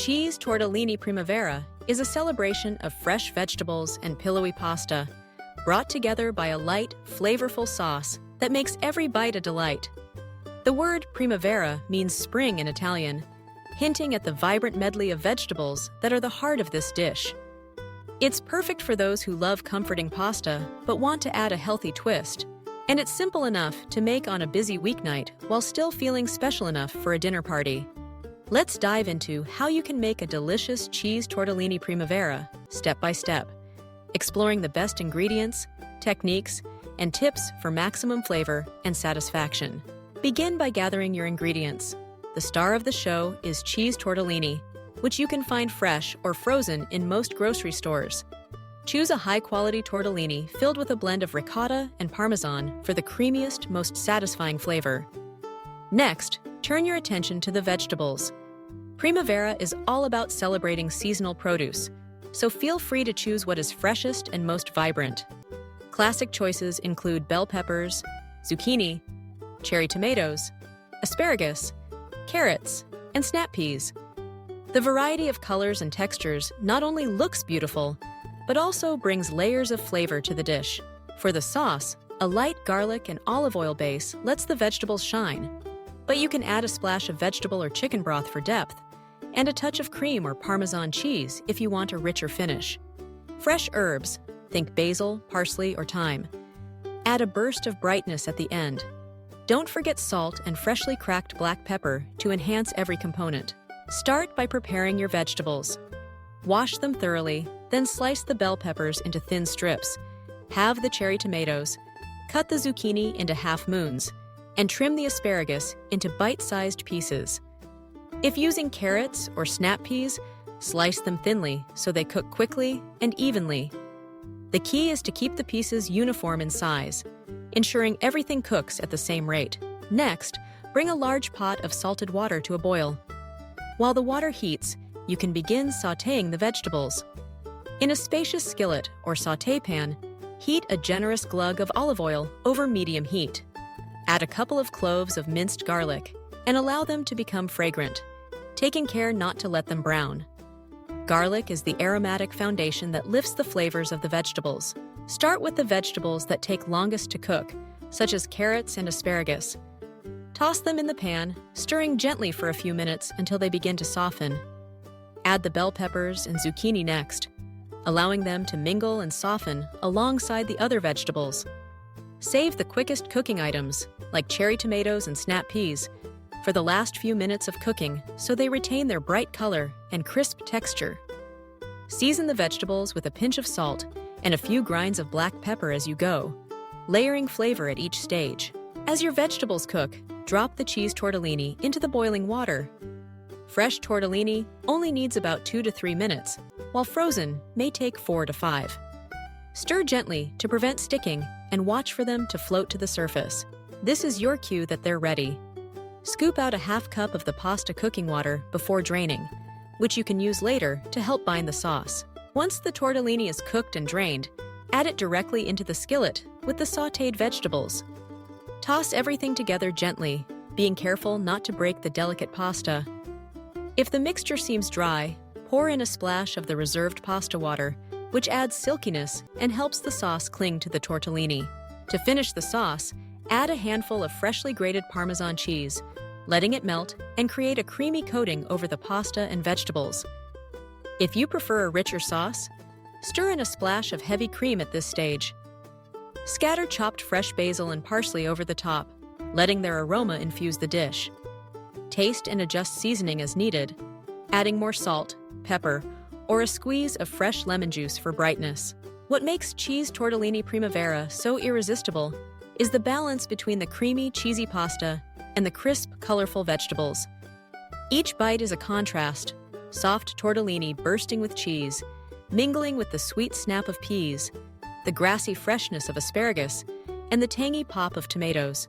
Cheese Tortellini Primavera is a celebration of fresh vegetables and pillowy pasta, brought together by a light, flavorful sauce that makes every bite a delight. The word primavera means spring in Italian, hinting at the vibrant medley of vegetables that are the heart of this dish. It's perfect for those who love comforting pasta but want to add a healthy twist, and it's simple enough to make on a busy weeknight while still feeling special enough for a dinner party. Let's dive into how you can make a delicious cheese tortellini primavera step by step, exploring the best ingredients, techniques, and tips for maximum flavor and satisfaction. Begin by gathering your ingredients. The star of the show is cheese tortellini, which you can find fresh or frozen in most grocery stores. Choose a high-quality tortellini filled with a blend of ricotta and parmesan for the creamiest, most satisfying flavor. Next, turn your attention to the vegetables. Primavera is all about celebrating seasonal produce, so feel free to choose what is freshest and most vibrant. Classic choices include bell peppers, zucchini, cherry tomatoes, asparagus, carrots, and snap peas. The variety of colors and textures not only looks beautiful, but also brings layers of flavor to the dish. For the sauce, a light garlic and olive oil base lets the vegetables shine, but you can add a splash of vegetable or chicken broth for depth, and a touch of cream or Parmesan cheese if you want a richer finish. Fresh herbs, think basil, parsley, or thyme. Add a burst of brightness at the end. Don't forget salt and freshly cracked black pepper to enhance every component. Start by preparing your vegetables. Wash them thoroughly, then slice the bell peppers into thin strips. Halve the cherry tomatoes, cut the zucchini into half moons, and trim the asparagus into bite-sized pieces. If using carrots or snap peas, slice them thinly so they cook quickly and evenly. The key is to keep the pieces uniform in size, ensuring everything cooks at the same rate. Next, bring a large pot of salted water to a boil. While the water heats, you can begin sautéing the vegetables. In a spacious skillet or sauté pan, heat a generous glug of olive oil over medium heat. Add a couple of cloves of minced garlic and allow them to become fragrant, taking care not to let them brown. Garlic is the aromatic foundation that lifts the flavors of the vegetables. Start with the vegetables that take longest to cook, such as carrots and asparagus. Toss them in the pan, stirring gently for a few minutes until they begin to soften. Add the bell peppers and zucchini next, allowing them to mingle and soften alongside the other vegetables. Save the quickest cooking items, like cherry tomatoes and snap peas, for the last few minutes of cooking so they retain their bright color and crisp texture. Season the vegetables with a pinch of salt and a few grinds of black pepper as you go, layering flavor at each stage. As your vegetables cook, drop the cheese tortellini into the boiling water. Fresh tortellini only needs about 2 to 3 minutes, while frozen may take 4 to 5. Stir gently to prevent sticking and watch for them to float to the surface. This is your cue that they're ready. Scoop out a half cup of the pasta cooking water before draining, which you can use later to help bind the sauce. Once the tortellini is cooked and drained, add it directly into the skillet with the sautéed vegetables. Toss everything together gently, being careful not to break the delicate pasta. If the mixture seems dry, pour in a splash of the reserved pasta water, which adds silkiness and helps the sauce cling to the tortellini. To finish the sauce, add a handful of freshly grated Parmesan cheese, letting it melt and create a creamy coating over the pasta and vegetables. If you prefer a richer sauce, stir in a splash of heavy cream at this stage. Scatter chopped fresh basil and parsley over the top, letting their aroma infuse the dish. Taste and adjust seasoning as needed, adding more salt, pepper, or a squeeze of fresh lemon juice for brightness. What makes cheese tortellini primavera so irresistible is the balance between the creamy, cheesy pasta and the crisp, colorful vegetables. Each bite is a contrast, soft tortellini bursting with cheese, mingling with the sweet snap of peas, the grassy freshness of asparagus, and the tangy pop of tomatoes.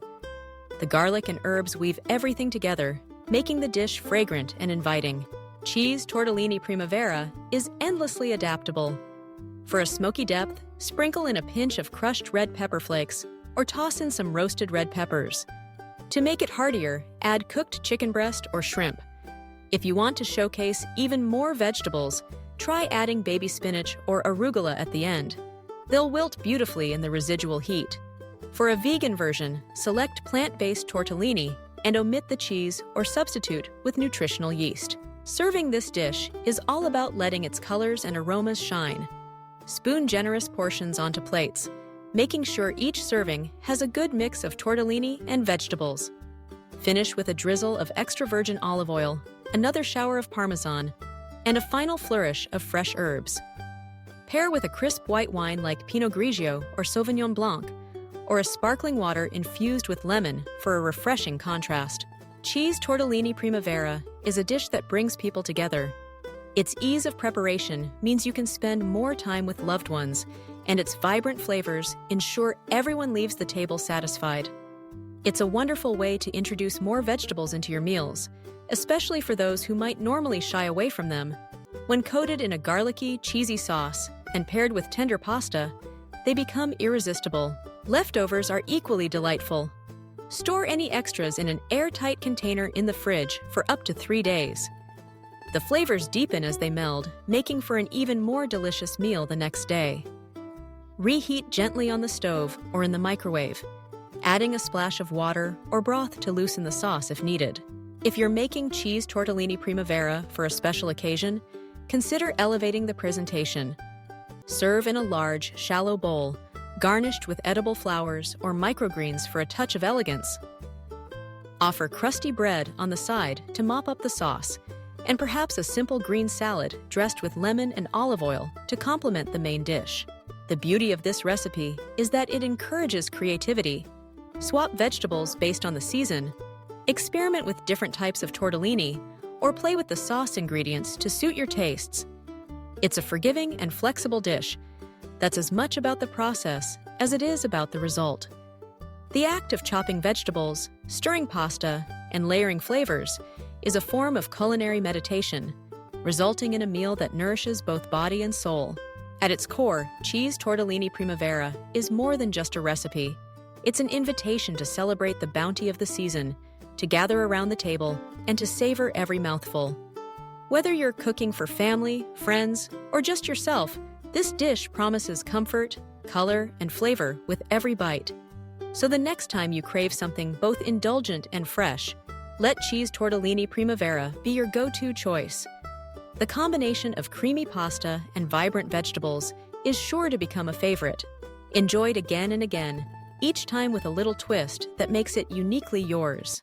The garlic and herbs weave everything together, making the dish fragrant and inviting. Cheese tortellini primavera is endlessly adaptable. For a smoky depth, sprinkle in a pinch of crushed red pepper flakes or toss in some roasted red peppers. To make it heartier, add cooked chicken breast or shrimp. If you want to showcase even more vegetables, try adding baby spinach or arugula at the end. They'll wilt beautifully in the residual heat. For a vegan version, select plant-based tortellini and omit the cheese or substitute with nutritional yeast. Serving this dish is all about letting its colors and aromas shine. Spoon generous portions onto plates, making sure each serving has a good mix of tortellini and vegetables. Finish with a drizzle of extra virgin olive oil, another shower of Parmesan, and a final flourish of fresh herbs. Pair with a crisp white wine like Pinot Grigio or Sauvignon Blanc, or a sparkling water infused with lemon for a refreshing contrast. Cheese Tortellini Primavera is a dish that brings people together. Its ease of preparation means you can spend more time with loved ones, and its vibrant flavors ensure everyone leaves the table satisfied. It's a wonderful way to introduce more vegetables into your meals, especially for those who might normally shy away from them. When coated in a garlicky, cheesy sauce and paired with tender pasta, they become irresistible. Leftovers are equally delightful. Store any extras in an airtight container in the fridge for up to 3 days. The flavors deepen as they meld, making for an even more delicious meal the next day. Reheat gently on the stove or in the microwave, adding a splash of water or broth to loosen the sauce if needed. If you're making cheese tortellini primavera for a special occasion, consider elevating the presentation. Serve in a large, shallow bowl, garnished with edible flowers or microgreens for a touch of elegance. Offer crusty bread on the side to mop up the sauce, and perhaps a simple green salad dressed with lemon and olive oil to complement the main dish. The beauty of this recipe is that it encourages creativity. Swap vegetables based on the season, experiment with different types of tortellini, or play with the sauce ingredients to suit your tastes. It's a forgiving and flexible dish that's as much about the process as it is about the result. The act of chopping vegetables, stirring pasta, and layering flavors is a form of culinary meditation, resulting in a meal that nourishes both body and soul. At its core, Cheese Tortellini Primavera is more than just a recipe. It's an invitation to celebrate the bounty of the season, to gather around the table, and to savor every mouthful. Whether you're cooking for family, friends, or just yourself, this dish promises comfort, color, and flavor with every bite. So the next time you crave something both indulgent and fresh, let Cheese Tortellini Primavera be your go-to choice. The combination of creamy pasta and vibrant vegetables is sure to become a favorite. Enjoyed again and again, each time with a little twist that makes it uniquely yours.